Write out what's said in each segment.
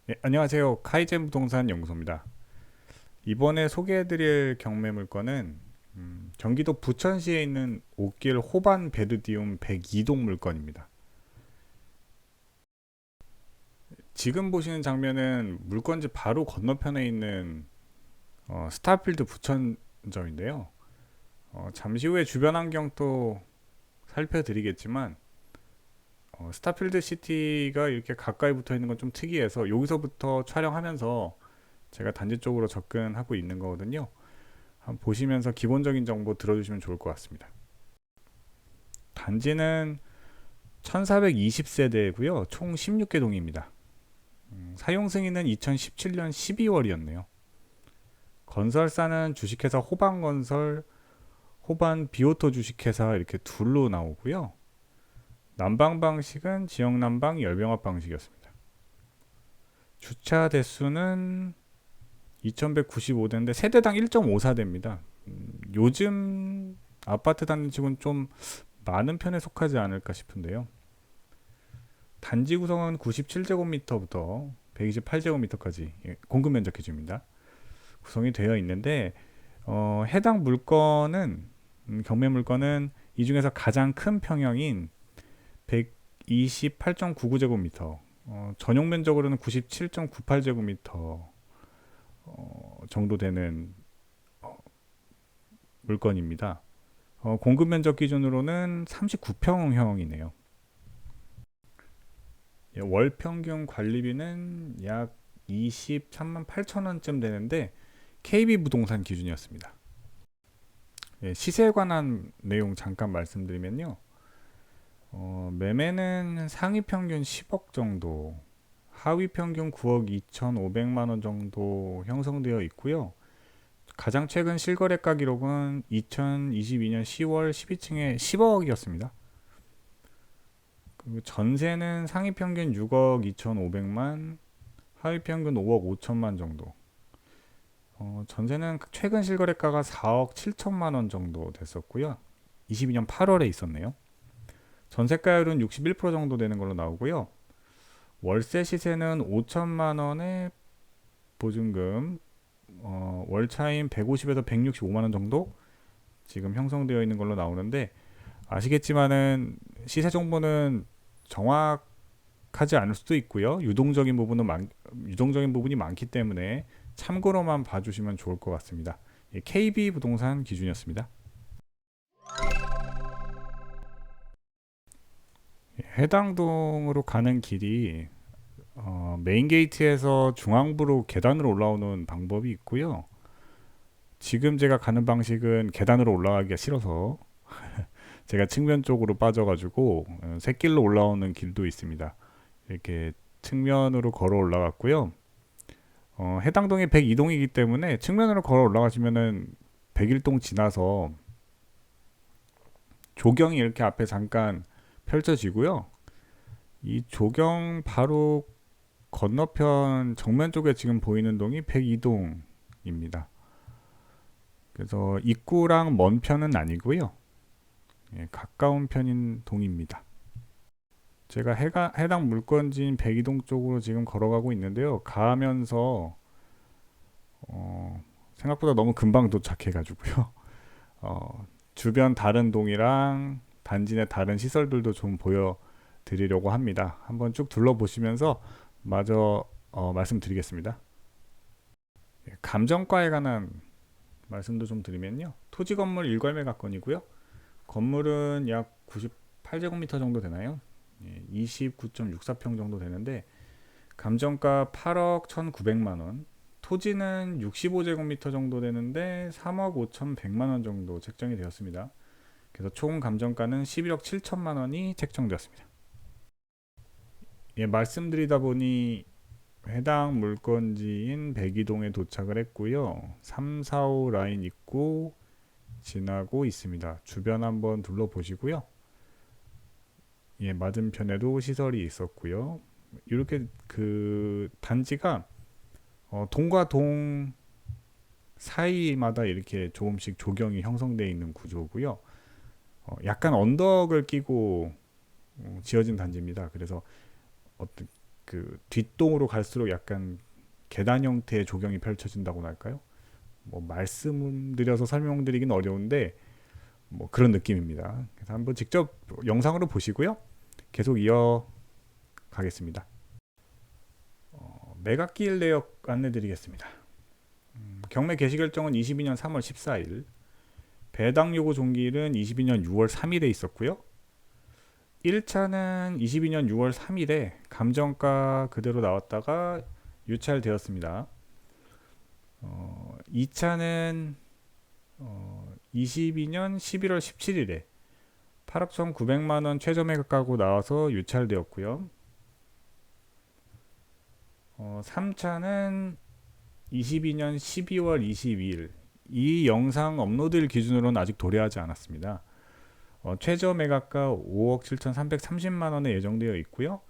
네, 안녕하세요. 카이젠 부동산 연구소입니다. 이번에 소개해드릴 경매 물건은 경기도 부천시에 있는 옥길 호반 베르디움 102동 물건입니다. 지금 보시는 장면은 물건지 바로 건너편에 있는 스타필드 부천점인데요. 잠시 후에 주변 환경도 살펴드리겠지만 스타필드 시티가 이렇게 가까이 붙어 있는 건 좀 특이해서 여기서부터 촬영하면서 제가 단지 쪽으로 접근하고 있는 거거든요. 한번 보시면서 기본적인 정보 들어주시면 좋을 것 같습니다. 단지는 1420세대고요. 총 16개 동입니다. 사용 승인은 2017년 12월이었네요. 건설사는 주식회사 호반건설, 호반 비오토 주식회사 이렇게 둘로 나오고요. 난방 방식은 지역 난방 열병합 방식이었습니다. 주차 대수는 2195대인데 세대당 1.54대입니다. 요즘 아파트 단지치고는 좀 많은 편에 속하지 않을까 싶은데요. 단지 구성은 97제곱미터부터 128제곱미터까지 공급 면적 기준입니다. 구성이 되어 있는데 해당 물건은 경매 물건은 이 중에서 가장 큰 평형인 128.99제곱미터, 전용 면적으로는 97.98제곱미터 정도 되는 물건입니다. 공급 면적 기준으로는 39평형이네요. 월 평균 관리비는 약 23만 8천 원쯤 되는데 KB 부동산 기준이었습니다. 시세에 관한 내용 잠깐 말씀드리면요. 매매는 상위 평균 10억 정도, 하위 평균 9억 2,500만 원 정도 형성되어 있고요. 가장 최근 실거래가 기록은 2022년 10월 12층에 10억이었습니다. 그리고 전세는 상위 평균 6억 2,500만, 하위 평균 5억 5천만 정도. 전세는 최근 실거래가가 4억 7천만 원 정도 됐었고요. 22년 8월에 있었네요. 전세가율은 61% 정도 되는 걸로 나오고요. 월세 시세는 5천만 원에 보증금, 월차임 150에서 165만 원 정도 지금 형성되어 있는 걸로 나오는데 아시겠지만은 시세 정보는 정확하지 않을 수도 있고요. 유동적인 부분이 많기 때문에 참고로만 봐주시면 좋을 것 같습니다. KB 부동산 기준이었습니다. 해당 동으로 가는 길이 메인 게이트에서 중앙부로 계단으로 올라오는 방법이 있고요. 지금 제가 가는 방식은 계단으로 올라가기가 싫어서 제가 측면 쪽으로 빠져가지고 샛길로 올라오는 길도 있습니다. 이렇게 측면으로 걸어 올라갔고요. 해당 동이 102동이기 때문에 측면으로 걸어 올라가시면은 101동 지나서 조경이 이렇게 앞에 잠깐 펼쳐지고요. 이 조경 바로 건너편 정면 쪽에 지금 보이는 동이 102동입니다. 그래서 입구랑 먼 편은 아니고요. 가까운 편인 동입니다. 제가 해당 물건지인 백이동 쪽으로 지금 걸어가고 있는데요. 가면서 생각보다 너무 금방 도착해가지고요. 주변 다른 동이랑 단지 내 다른 시설들도 좀 보여드리려고 합니다. 한번 쭉 둘러보시면서 마저 말씀드리겠습니다. 감정가에 관한 말씀도 좀 드리면요. 토지 건물 일괄 매각건이고요. 건물은 약 98제곱미터 정도 되나요? 29.64평 정도 되는데 감정가 8억 1,900만 원. 토지는 65제곱미터 정도 되는데 3억 5,100만 원 정도 책정이 되었습니다. 그래서 총 감정가는 11억 7천만 원이 책정되었습니다. 말씀드리다 보니 해당 물건지인 백이동에 도착을 했고요. 3, 4호 라인 입구 지나고 있습니다. 주변 한번 둘러보시고요. 맞은편에도 시설이 있었고요. 이렇게 그 단지가 동과 동 사이마다 이렇게 조금씩 조경이 형성되어 있는 구조고요. 약간 언덕을 끼고 지어진 단지입니다. 그래서 어떤 그 뒷동으로 갈수록 약간 계단 형태의 조경이 펼쳐진다고 할까요? 뭐 말씀드려서 설명드리긴 어려운데 뭐 그런 느낌입니다. 그래서 한번 직접 영상으로 보시고요. 계속 이어가겠습니다. 매각기일 내역 안내드리겠습니다. 경매 개시 결정은 22년 3월 14일, 배당 요구 종기일은 22년 6월 3일에 있었고요. 1차는 22년 6월 3일에 감정가 그대로 나왔다가 유찰되었습니다. 2차는 22년 11월 17일에 8억 1,900만원 최저 매각가고 나와서 유찰되었고요. 3차는 22년 12월 22일, 이 영상 업로드일 기준으로는 아직 도래하지 않았습니다. 최저 매각가 5억 7,330만원에 예정되어 있고요.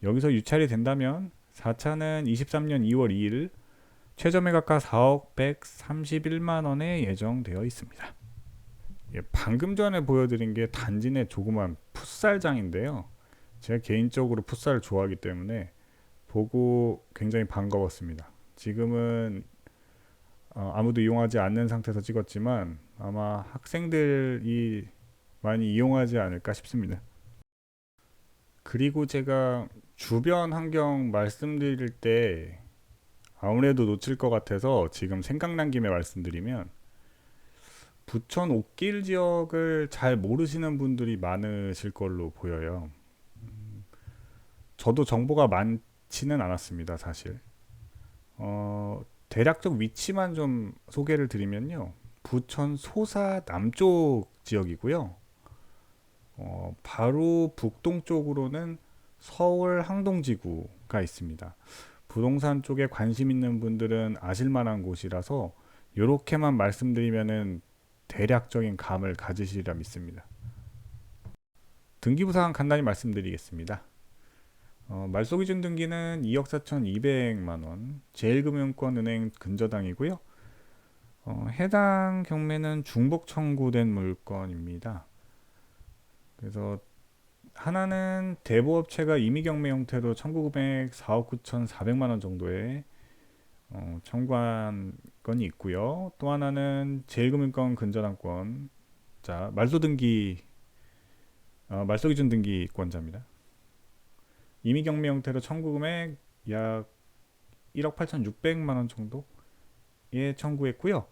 여기서 유찰이 된다면 4차는 23년 2월 2일, 최저 매각가 4억 131만원에 예정되어 있습니다. 예, 방금 전에 보여드린 게 단지 내 조그만 풋살장인데요. 제가 개인적으로 풋살을 좋아하기 때문에 보고 굉장히 반가웠습니다. 지금은 아무도 이용하지 않는 상태에서 찍었지만 아마 학생들이 많이 이용하지 않을까 싶습니다. 그리고 제가 주변 환경 말씀드릴 때 아무래도 놓칠 것 같아서 지금 생각난 김에 말씀드리면, 부천 옥길 지역을 잘 모르시는 분들이 많으실 걸로 보여요. 저도 정보가 많지는 않았습니다, 사실. 대략적 위치만 좀 소개를 드리면요. 부천 소사 남쪽 지역이고요. 바로 북동쪽으로는 서울 항동지구가 있습니다. 부동산 쪽에 관심 있는 분들은 아실 만한 곳이라서 이렇게만 말씀드리면은 대략적인 감을 가지시리라 믿습니다. 등기부사항 간단히 말씀드리겠습니다. 말소기준 등기는 2억 4,200만원, 제일금융권은행 근저당이고요. 해당 경매는 중복 청구된 물건입니다. 그래서 하나는 대부업체가 임의경매 형태로 청구 금액 4억 9,400만원 정도의 청구한 건이 있고요. 또 하나는 제일금융권 근저당권, 자 말소기준 등기권자입니다. 임의경매 형태로 청구 금액 약 1억 8,600만원 정도에 청구했고요.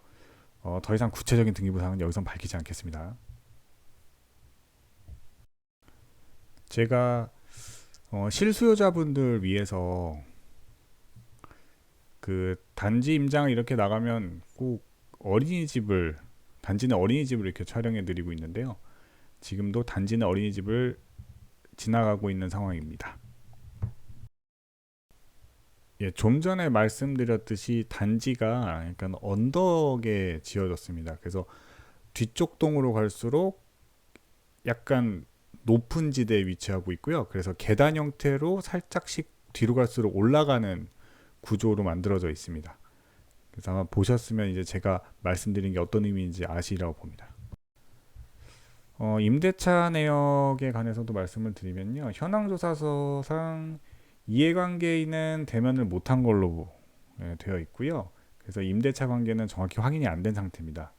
더 이상 구체적인 등기부사항은 여기선 밝히지 않겠습니다. 제가 실수요자분들 위해서 그 단지 임장을 이렇게 나가면 꼭 단지 내 어린이집을 이렇게 촬영해 드리고 있는데요. 지금도 단지 내 어린이집을 지나가고 있는 상황입니다. 예, 좀 전에 말씀드렸듯이 단지가 약간 언덕에 지어졌습니다. 그래서 뒤쪽 동으로 갈수록 약간 높은 지대에 위치하고 있고요. 그래서 계단 형태로 살짝씩 뒤로 갈수록 올라가는 구조로 만들어져 있습니다. 그래서 아마 보셨으면 이제 제가 말씀드린 게 어떤 의미인지 아시리라고 봅니다. 임대차 내역에 관해서도 말씀을 드리면요. 현황조사서상 이해관계인은 대면을 못한 걸로 되어 있고요. 그래서 임대차 관계는 정확히 확인이 안 된 상태입니다.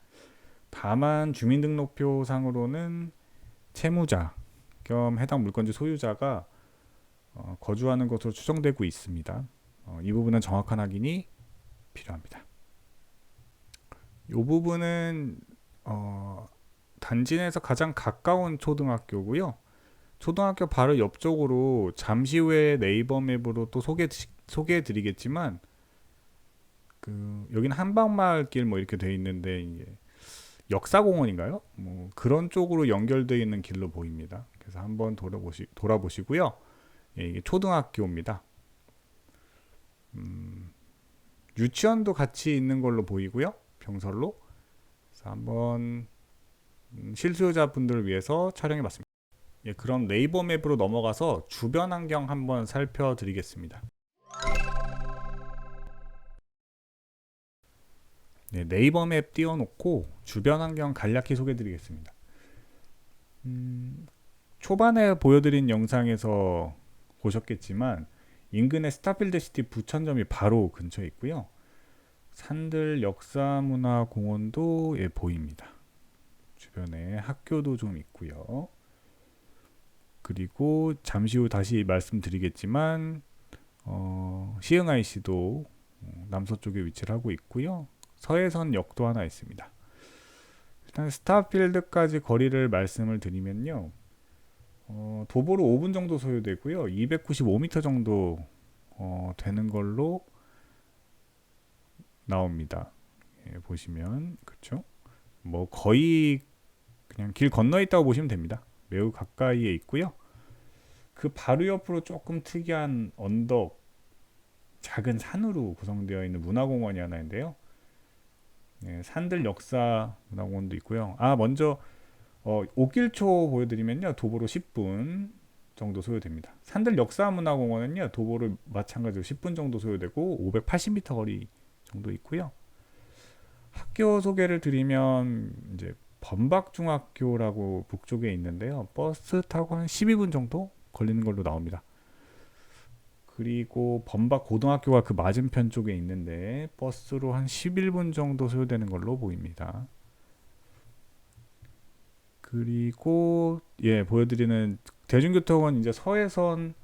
다만 주민등록표상으로는 채무자 겸 해당 물건지 소유자가 거주하는 것으로 추정되고 있습니다. 이 부분은 정확한 확인이 필요합니다. 이 부분은 단지 내에서 가장 가까운 초등학교고요. 초등학교 바로 옆쪽으로 잠시 후에 네이버 맵으로 또 소개해 드리겠지만, 여기는 한방마을길 뭐 이렇게 돼 있는데 이게 역사공원인가요? 뭐 그런 쪽으로 연결되어 있는 길로 보입니다. 그래서 한번 돌아보시고요. 예, 이게 초등학교입니다. 유치원도 같이 있는 걸로 보이고요. 병설로. 그래서 한번 실수요자분들을 위해서 촬영해봤습니다. 예, 그럼 네이버 맵으로 넘어가서 주변 환경 한번 살펴드리겠습니다. 네, 네이버 맵 띄워놓고 주변 환경 간략히 소개드리겠습니다. 초반에 보여드린 영상에서 보셨겠지만 인근의 스타필드 시티 부천점이 바로 근처에 있고요. 산들 역사문화공원도 예, 보입니다. 주변에 학교도 좀 있고요. 그리고 잠시 후 다시 말씀드리겠지만 시흥 IC도 남서쪽에 위치를 하고 있고요. 서해선 역도 하나 있습니다. 일단 스타필드까지 거리를 말씀을 드리면요. 도보로 5분 정도 소요되고요. 295m 정도 되는 걸로 나옵니다. 예, 보시면 그렇죠? 뭐 거의 그냥 길 건너에 있다고 보시면 됩니다. 매우 가까이에 있고요. 그 바로 옆으로 조금 특이한 언덕, 작은 산으로 구성되어 있는 문화공원이 하나 있는데요. 예, 산들 역사 문화공원도 있고요. 먼저 옥길초 보여드리면요, 도보로 10분 정도 소요됩니다. 산들 역사 문화공원은요, 도보로 마찬가지로 10분 정도 소요되고 580m 거리 정도 있고요. 학교 소개를 드리면 이제 범박중학교라고 북쪽에 있는데요. 버스 타고 한 12분 정도 걸리는 걸로 나옵니다. 그리고 범박고등학교가 그 맞은편 쪽에 있는데 버스로 한 11분 정도 소요되는 걸로 보입니다. 그리고 예, 보여드리는 대중교통은 이제 서해선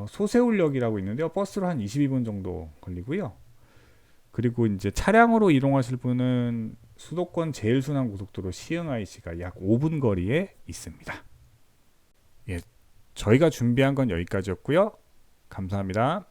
소세울역이라고 있는데요. 버스로 한 22분 정도 걸리고요. 그리고 이제 차량으로 이동하실 분은 수도권 제일순환고속도로 시흥 IC가 약 5분 거리에 있습니다. 예, 저희가 준비한 건 여기까지였고요. 감사합니다.